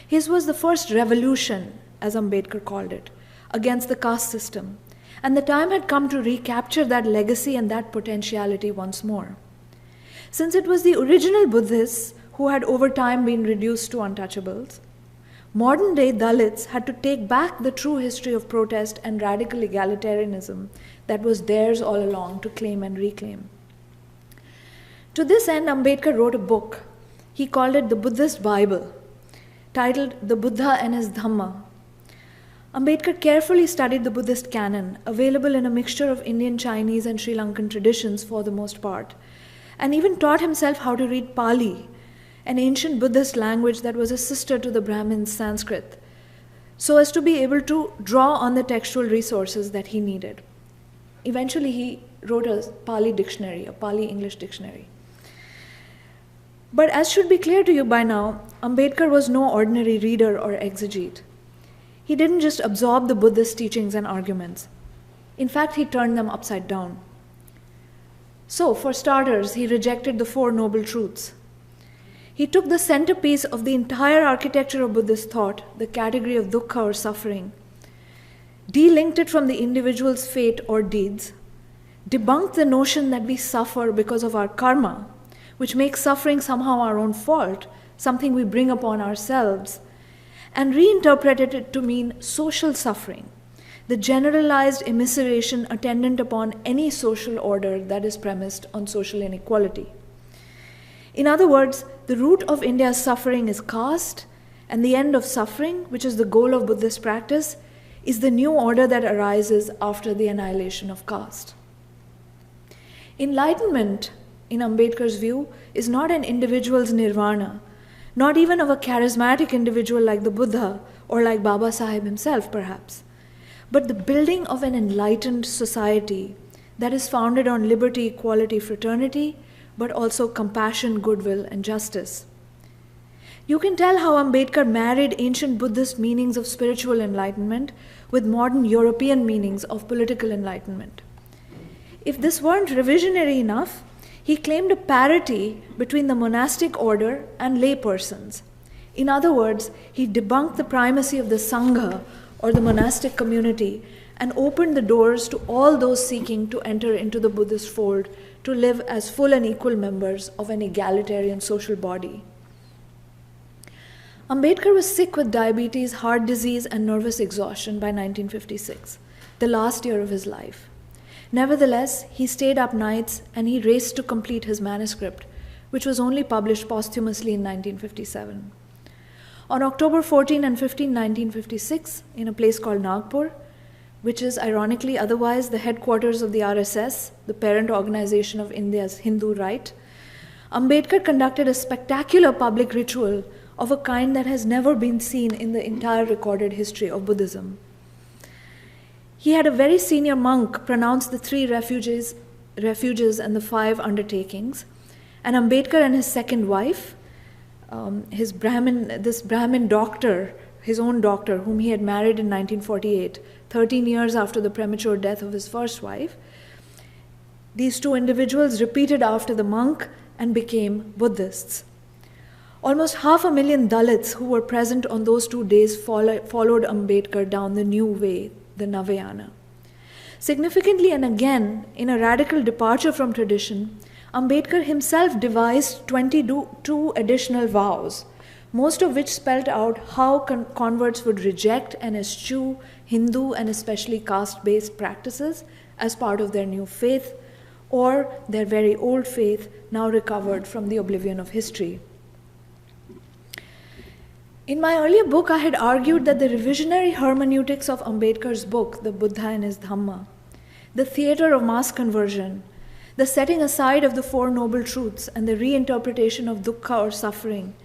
Speaker 3: His was the first revolution, as Ambedkar called it, against the caste system, and the time had come to recapture that legacy and that potentiality once more. Since it was the original Buddhists who had over time been reduced to untouchables, modern-day Dalits had to take back the true history of protest and radical egalitarianism that was theirs all along to claim and reclaim. To this end, Ambedkar wrote a book. He called it the Buddhist Bible, titled The Buddha and His Dhamma. Ambedkar carefully studied the Buddhist canon, available in a mixture of Indian, Chinese, and Sri Lankan traditions for the most part, and even taught himself how to read Pali, an ancient Buddhist language that was a sister to the Brahmin Sanskrit, so as to be able to draw on the textual resources that he needed. Eventually, he wrote a Pali dictionary, a Pali English dictionary. But as should be clear to you by now, Ambedkar was no ordinary reader or exegete. He didn't just absorb the Buddhist teachings and arguments. In fact, he turned them upside down. So, for starters, he rejected the Four Noble Truths. He took the centerpiece of the entire architecture of Buddhist thought, the category of dukkha or suffering, delinked it from the individual's fate or deeds, debunked the notion that we suffer because of our karma, which makes suffering somehow our own fault, something we bring upon ourselves, and reinterpreted it to mean social suffering, the generalized immiseration attendant upon any social order that is premised on social inequality. In other words, the root of India's suffering is caste, and the end of suffering, which is the goal of Buddhist practice, is the new order that arises after the annihilation of caste. Enlightenment, in Ambedkar's view, is not an individual's nirvana, not even of a charismatic individual like the Buddha or like Baba Sahib himself, perhaps, but the building of an enlightened society that is founded on liberty, equality, fraternity, but also compassion, goodwill, and justice. You can tell how Ambedkar married ancient Buddhist meanings of spiritual enlightenment with modern European meanings of political enlightenment. If this weren't revisionary enough, he claimed a parity between the monastic order and lay persons. In other words, he debunked the primacy of the Sangha or the monastic community and opened the doors to all those seeking to enter into the Buddhist fold to live as full and equal members of an egalitarian social body. Ambedkar was sick with diabetes, heart disease, and nervous exhaustion by 1956, the last year of his life. Nevertheless, he stayed up nights and he raced to complete his manuscript, which was only published posthumously in 1957. On October 14 and 15, 1956, in a place called Nagpur, which is ironically otherwise the headquarters of the RSS, the parent organization of India's Hindu right, Ambedkar conducted a spectacular public ritual of a kind that has never been seen in the entire recorded history of Buddhism. He had a very senior monk pronounce the 3 refuges and the 5 undertakings, and Ambedkar and his second wife, this Brahmin doctor, his own doctor, whom he had married in 1948, 13 years after the premature death of his first wife, these 2 individuals repeated after the monk and became Buddhists. Almost 500,000 Dalits who were present on those 2 days followed Ambedkar down the new way, the Navayana. Significantly, and again, in a radical departure from tradition, Ambedkar himself devised 22 additional vows, most of which spelled out how converts would reject and eschew Hindu and especially caste-based practices as part of their new faith, or their very old faith now recovered from the oblivion of history. In my earlier book, I had argued that the revisionary hermeneutics of Ambedkar's book, The Buddha and His Dhamma, the theater of mass conversion, the setting aside of the Four Noble Truths and the reinterpretation of dukkha or suffering,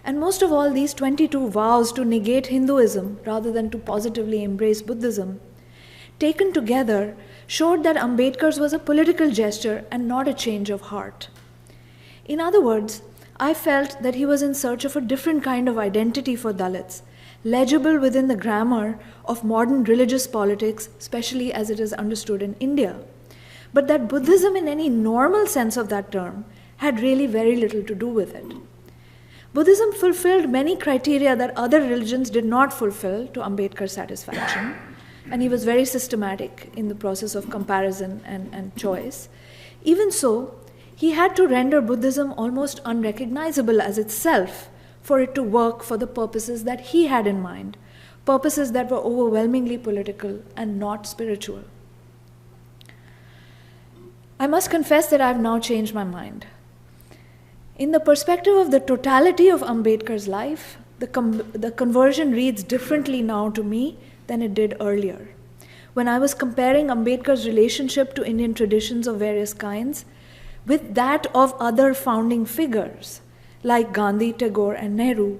Speaker 3: and most of all these 22 vows to negate Hinduism rather than to positively embrace Buddhism, taken together, showed that Ambedkar's was a political gesture and not a change of heart. In other words, I felt that he was in search of a different kind of identity for Dalits, legible within the grammar of modern religious politics, especially as it is understood in India, but that Buddhism in any normal sense of that term had really very little to do with it. Buddhism fulfilled many criteria that other religions did not fulfill to Ambedkar's satisfaction, and he was very systematic in the process of comparison and choice. Even so, he had to render Buddhism almost unrecognizable as itself for it to work for the purposes that he had in mind, purposes that were overwhelmingly political and not spiritual. I must confess that I have now changed my mind. In the perspective of the totality of Ambedkar's life, the conversion reads differently now to me than it did earlier. When I was comparing Ambedkar's relationship to Indian traditions of various kinds with that of other founding figures like Gandhi, Tagore, and Nehru,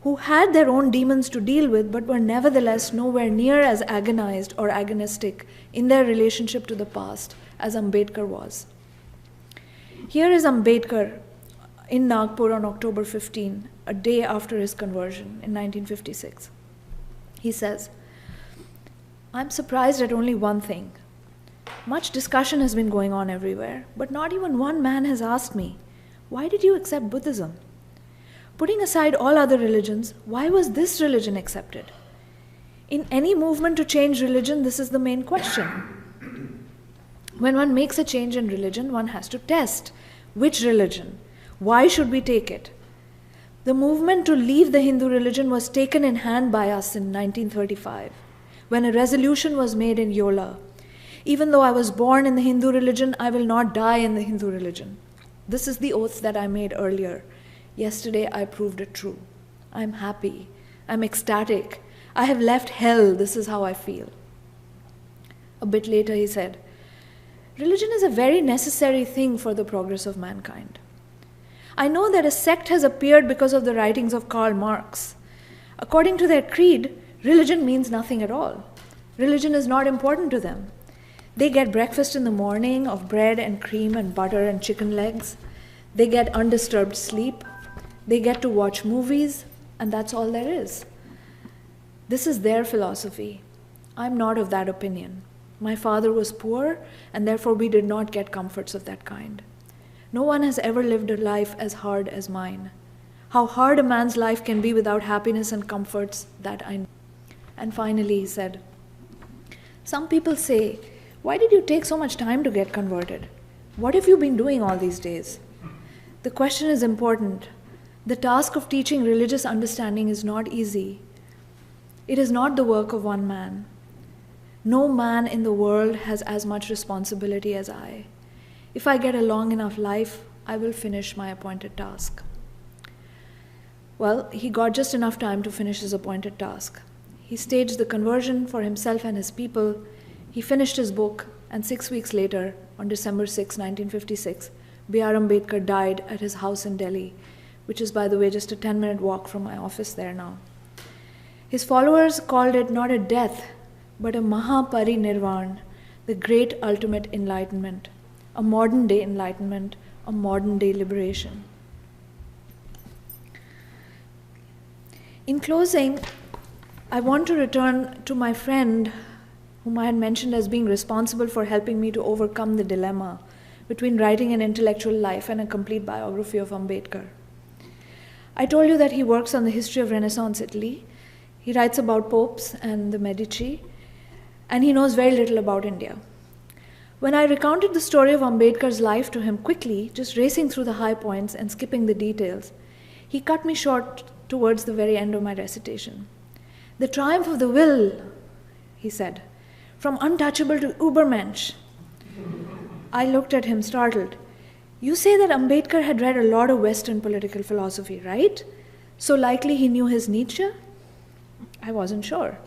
Speaker 3: who had their own demons to deal with but were nevertheless nowhere near as agonized or agonistic in their relationship to the past as Ambedkar was. Here is Ambedkar in Nagpur on October 15, a day after his conversion in 1956. He says, "I'm surprised at only one thing. Much discussion has been going on everywhere, but not even one man has asked me, why did you accept Buddhism? Putting aside all other religions, why was this religion accepted? In any movement to change religion, this is the main question. When one makes a change in religion, one has to test which religion, why should we take it? The movement to leave the Hindu religion was taken in hand by us in 1935, when a resolution was made in Yola. Even though I was born in the Hindu religion, I will not die in the Hindu religion. This is the oath that I made earlier. Yesterday I proved it true. I'm happy. I'm ecstatic. I have left hell. This is how I feel." A bit later he said, "Religion is a very necessary thing for the progress of mankind. I know that a sect has appeared because of the writings of Karl Marx. According to their creed, religion means nothing at all. Religion is not important to them. They get breakfast in the morning of bread and cream and butter and chicken legs. They get undisturbed sleep. They get to watch movies, and that's all there is. This is their philosophy. I'm not of that opinion. My father was poor, and therefore we did not get comforts of that kind. No one has ever lived a life as hard as mine. How hard a man's life can be without happiness and comforts, that I know." And finally he said, "Some people say, why did you take so much time to get converted? What have you been doing all these days? The question is important. The task of teaching religious understanding is not easy. It is not the work of one man. No man in the world has as much responsibility as I. If I get a long enough life, I will finish my appointed task." Well, he got just enough time to finish his appointed task. He staged the conversion for himself and his people. He finished his book, and 6 weeks later, on December 6, 1956, B.R. Ambedkar died at his house in Delhi, which is, by the way, just a 10-minute walk from my office there now. His followers called it not a death, but a Mahaparinirvan, the great ultimate enlightenment, a modern-day enlightenment, a modern-day liberation. In closing, I want to return to my friend whom I had mentioned as being responsible for helping me to overcome the dilemma between writing an intellectual life and a complete biography of Ambedkar. I told you that he works on the history of Renaissance Italy. He writes about popes and the Medici, and he knows very little about India. When I recounted the story of Ambedkar's life to him quickly, just racing through the high points and skipping the details, he cut me short towards the very end of my recitation. "The triumph of the will," he said, "from untouchable to Übermensch." I looked at him startled. "You say that Ambedkar had read a lot of Western political philosophy, right? So likely he knew his Nietzsche?" I wasn't sure.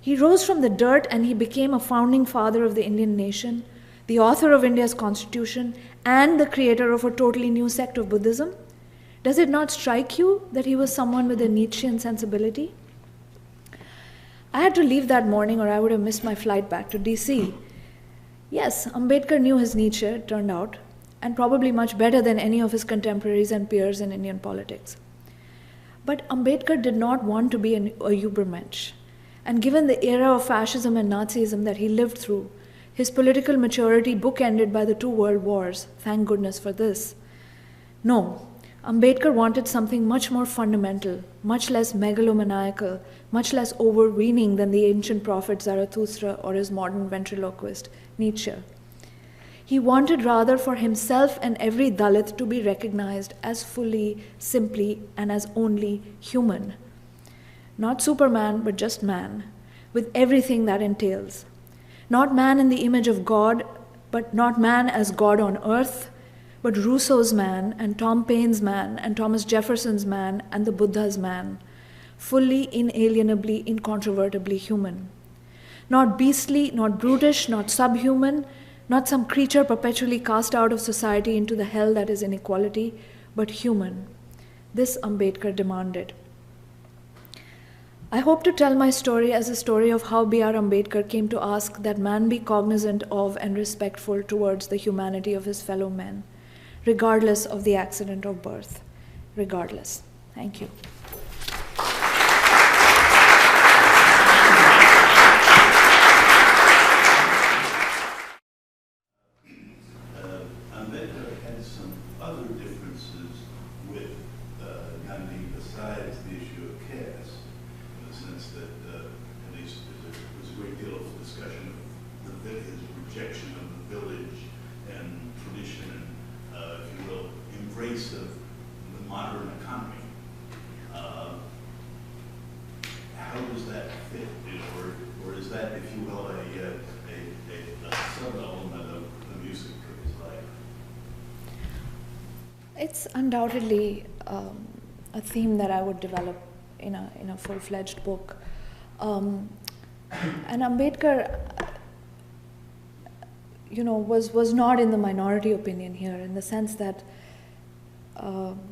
Speaker 3: "He rose from the dirt and he became a founding father of the Indian nation, the author of India's constitution, and the creator of a totally new sect of Buddhism. Does it not strike you that he was someone with a Nietzschean sensibility?" I had to leave that morning or I would have missed my flight back to DC. Yes, Ambedkar knew his Nietzsche, it turned out, and probably much better than any of his contemporaries and peers in Indian politics. But Ambedkar did not want to be a Übermensch. And given the era of fascism and Nazism that he lived through, his political maturity bookended by the 2 world wars, thank goodness for this. No, Ambedkar wanted something much more fundamental, much less megalomaniacal, much less overweening than the ancient prophet Zarathustra or his modern ventriloquist, Nietzsche. He wanted rather for himself and every Dalit to be recognized as fully, simply, and as only human. Not Superman, but just man, with everything that entails. Not man in the image of God, but not man as God on earth, but Rousseau's man, and Tom Paine's man, and Thomas Jefferson's man, and the Buddha's man, fully, inalienably, incontrovertibly human. Not beastly, not brutish, not subhuman, not some creature perpetually cast out of society into the hell that is inequality, but human. This Ambedkar demanded. I hope to tell my story as a story of how B.R. Ambedkar came to ask that man be cognizant of and respectful towards the humanity of his fellow men, regardless of the accident of birth. Regardless. Thank you.
Speaker 4: besides the issue of caste, in the sense that at least there's a great deal of discussion of his rejection of the village and tradition and, if you will, embrace of the modern economy. How does that fit, or is that, if you will, a sub-element of the music of his life?
Speaker 3: It's undoubtedly a theme that I would develop in a full-fledged book. And Ambedkar, was not in the minority opinion here, in the sense that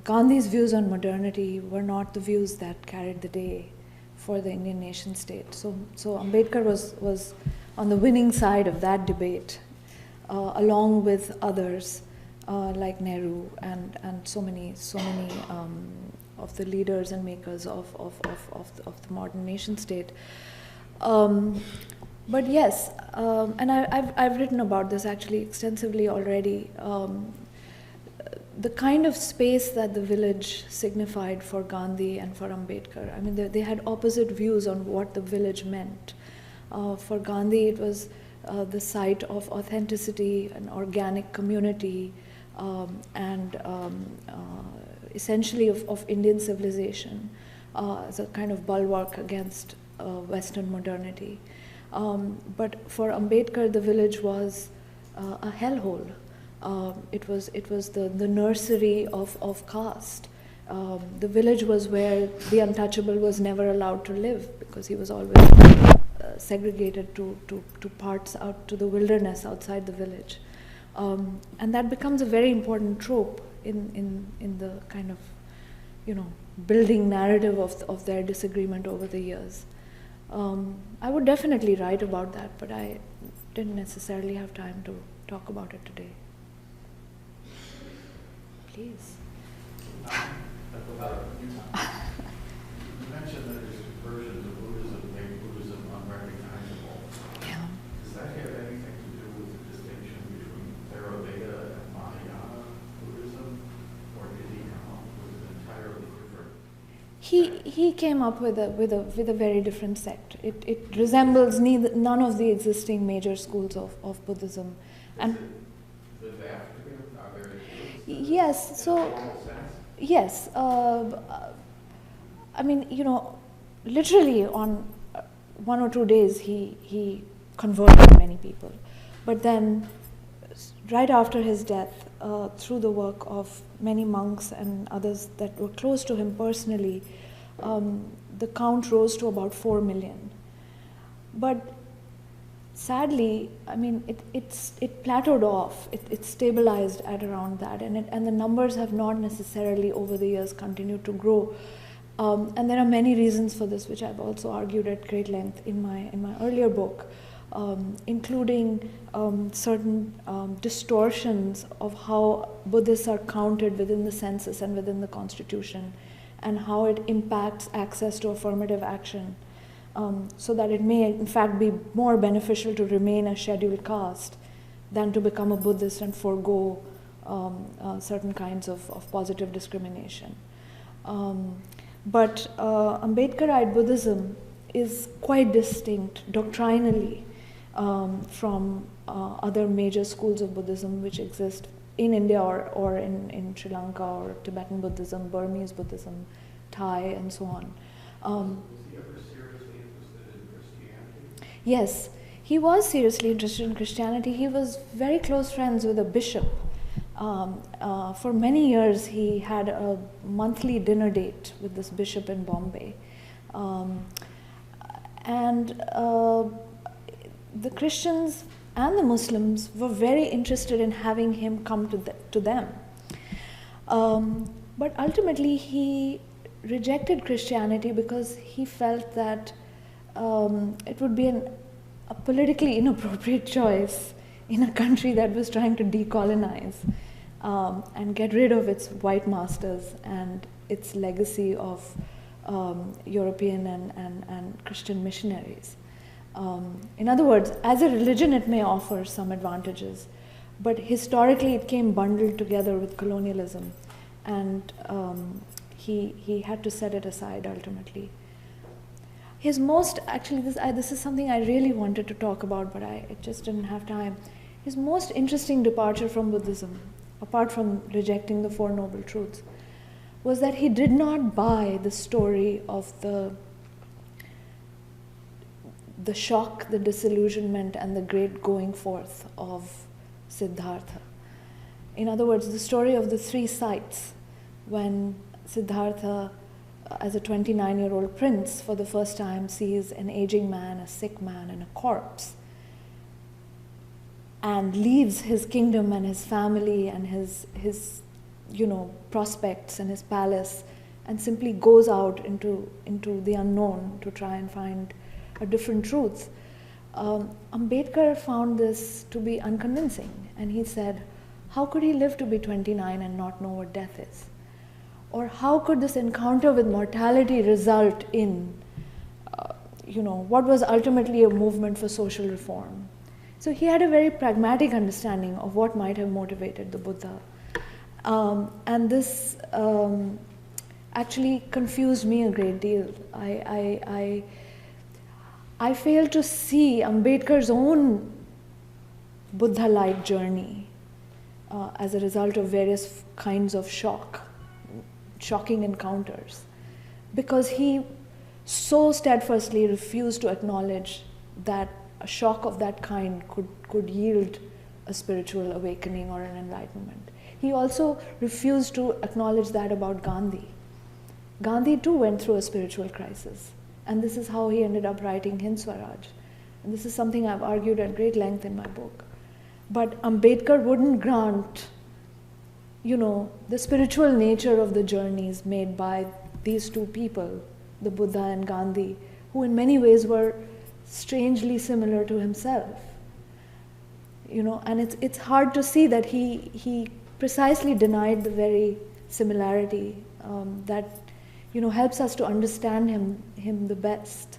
Speaker 3: Gandhi's views on modernity were not the views that carried the day for the Indian nation state. So Ambedkar was on the winning side of that debate, along with others like Nehru and so many of the leaders and makers of the modern nation state. But yes, and I've written about this actually extensively already. The kind of space that the village signified for Gandhi and for Ambedkar. I mean, they had opposite views on what the village meant. For Gandhi, it was the site of authenticity, an organic community, and essentially of Indian civilization as a kind of bulwark against Western modernity. But for Ambedkar, the village was a hellhole. It was the nursery of caste. The village was where the untouchable was never allowed to live, because he was always segregated to parts out to the wilderness outside the village. And that becomes a very important trope in the kind of, building narrative of their disagreement over the years. I would definitely write about that, but I didn't necessarily have time to talk about it today. Please.
Speaker 4: You mentioned that there's versions of Buddhism make Buddhism unrecognizable.
Speaker 3: Yeah.
Speaker 4: Does that have anything to do with the distinction between Theravada and Mahayana Buddhism, or did he come up with an entirely different?
Speaker 3: He came up with a very different sect. It resembles none of the existing major schools of Buddhism, and yes. So yes, I mean, literally on 1 or 2 days he converted many people, but then right after his death, through the work of many monks and others that were close to him personally, the count rose to about 4 million. But sadly, I mean, it plateaued off. It stabilized at around that, and the numbers have not necessarily over the years continued to grow. And there are many reasons for this, which I've also argued at great length in my earlier book, including certain distortions of how Buddhists are counted within the census and within the constitution, and how it impacts access to affirmative action, so that it may in fact be more beneficial to remain a scheduled caste than to become a Buddhist and forego certain kinds of positive discrimination. But Ambedkarite Buddhism is quite distinct doctrinally from other major schools of Buddhism which exist in India or in Sri Lanka, or Tibetan Buddhism, Burmese Buddhism, Thai, and so on.
Speaker 4: Was he ever seriously interested in Christianity?
Speaker 3: Yes, he was seriously interested in Christianity. He was very close friends with a bishop. For many years, he had a monthly dinner date with this bishop in Bombay. And the Christians and the Muslims were very interested in having him come to them. But ultimately, he rejected Christianity because he felt that it would be a politically inappropriate choice in a country that was trying to decolonize and get rid of its white masters and its legacy of European and Christian missionaries. In other words, as a religion, it may offer some advantages, but historically it came bundled together with colonialism, and he had to set it aside ultimately. His most, actually this is something I really wanted to talk about, but I just didn't have time. His most interesting departure from Buddhism, apart from rejecting the Four Noble Truths, was that he did not buy the story of the shock, the disillusionment, and the great going forth of Siddhartha. In other words, the story of the three sights when Siddhartha, as a 29-year-old prince, for the first time sees an aging man, a sick man, and a corpse, and leaves his kingdom and his family and his prospects and his palace, and simply goes out into the unknown to try and find a different truth. Ambedkar found this to be unconvincing, and he said, how could he live to be 29 and not know what death is? Or how could this encounter with mortality result in, what was ultimately a movement for social reform? So he had a very pragmatic understanding of what might have motivated the Buddha. And this actually confused me a great deal. I failed to see Ambedkar's own Buddha-like journey as a result of various kinds of shocking encounters, because he so steadfastly refused to acknowledge that a shock of that kind could yield a spiritual awakening or an enlightenment. He also refused to acknowledge that about Gandhi. Gandhi too went through a spiritual crisis, and this is how he ended up writing Hind Swaraj. And this is something I've argued at great length in my book. But Ambedkar wouldn't grant, the spiritual nature of the journeys made by these two people, the Buddha and Gandhi, who in many ways were strangely similar to himself. And it's hard to see that he precisely denied the very similarity that helps us to understand him the best.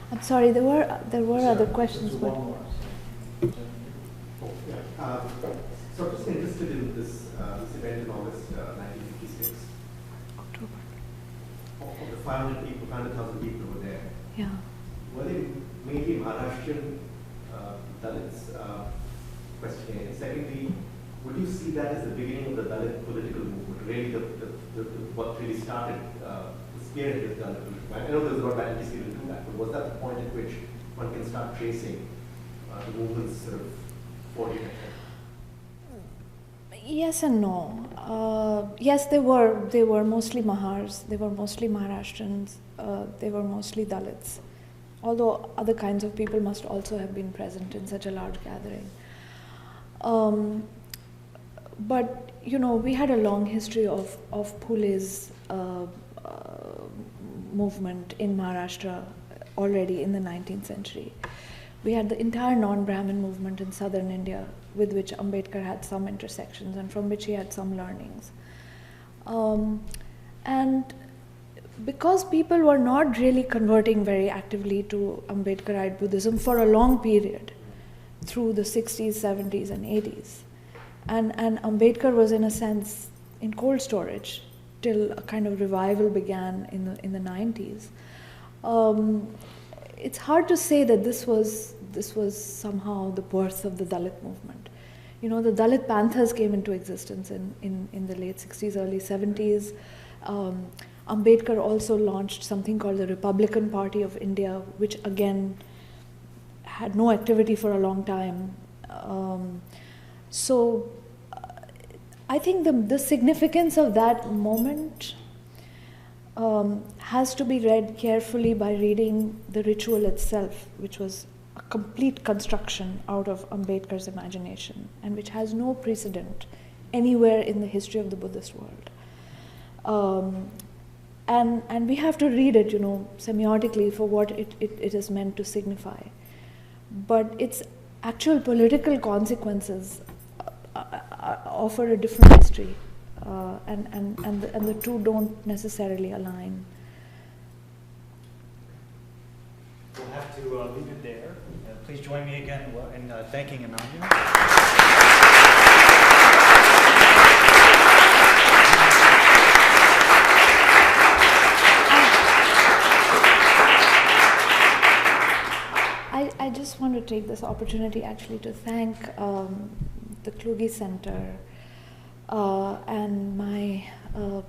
Speaker 3: I'm sorry, there were other questions, but
Speaker 5: So I'm just interested in this event in August 1956.
Speaker 3: October.
Speaker 5: Of the 500,000 people who were there.
Speaker 3: Yeah.
Speaker 5: Were they mainly Maharashtrian Dalits? Question A. And secondly, would you see that as the beginning of the Dalit political movement? Really, what really started the spearhead of Dalit political movement? I know there's a lot of anti-civil to do that, but was that the point at which one can start tracing the movement's sort of forging ahead?
Speaker 3: Yes and no. Yes, they were mostly Mahars. They were mostly Maharashtrians. They were mostly Dalits. Although other kinds of people must also have been present in such a large gathering. But we had a long history of Phule's movement in Maharashtra already in the 19th century. We had the entire non-Brahmin movement in southern India, with which Ambedkar had some intersections and from which he had some learnings. And because people were not really converting very actively to Ambedkarite Buddhism for a long period, through the 60s, 70s, and 80s, and Ambedkar was in a sense in cold storage till a kind of revival began in the 90s. It's hard to say that this was somehow the birth of the Dalit movement. The Dalit Panthers came into existence in the late 60s, early 70s. Ambedkar also launched something called the Republican Party of India, which again had no activity for a long time. So I think the significance of that moment has to be read carefully by reading the ritual itself, which was a complete construction out of Ambedkar's imagination and which has no precedent anywhere in the history of the Buddhist world. And we have to read it, semiotically for what it is meant to signify. But its actual political consequences offer a different history, and the two don't necessarily align.
Speaker 2: We'll have to leave it there. Please join me again in thanking Ananya.
Speaker 3: to take this opportunity actually to thank the Kluge Center and my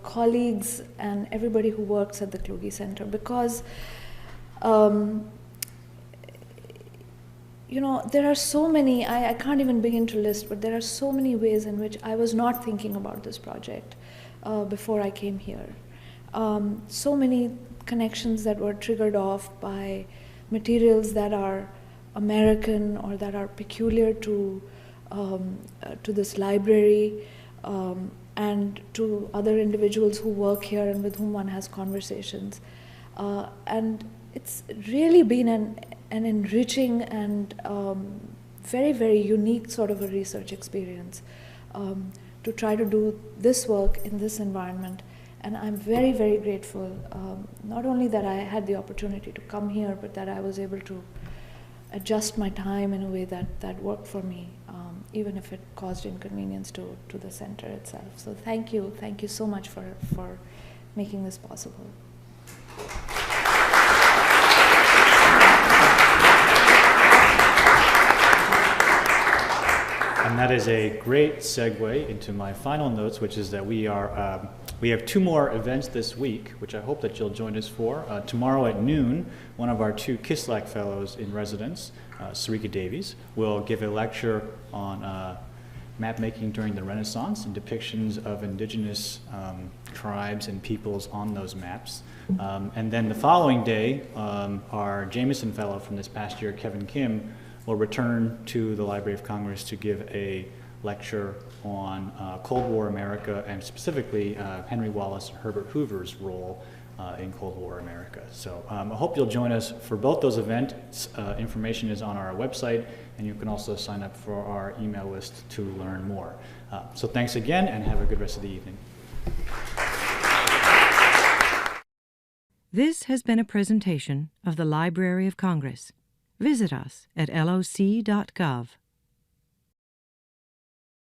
Speaker 3: colleagues and everybody who works at the Kluge Center, because you know, there are so many, I can't even begin to list, but there are so many ways in which I was not thinking about this project before I came here. So many connections that were triggered off by materials that are American or that are peculiar to this library and to other individuals who work here and with whom one has conversations. And it's really been an enriching and very, very unique sort of a research experience to try to do this work in this environment. And I'm very, very grateful, not only that I had the opportunity to come here, but that I was able to adjust my time in a way that worked for me, even if it caused inconvenience to the center itself. So thank you so much for making this possible.
Speaker 2: And that is a great segue into my final notes, which is that we have 2 more events this week, which I hope that you'll join us for. Tomorrow at noon, one of our 2 KISLAC fellows in residence, Sarika Davies, will give a lecture on map making during the Renaissance and depictions of indigenous tribes and peoples on those maps. And then the following day, our Jameson fellow from this past year, Kevin Kim, will return to the Library of Congress to give a lecture on Cold War America, and specifically Henry Wallace and Herbert Hoover's role in Cold War America. So I hope you'll join us for both those events. Information is on our website, and you can also sign up for our email list to learn more. So thanks again, and have a good rest of the evening.
Speaker 1: This has been a presentation of the Library of Congress. Visit us at loc.gov.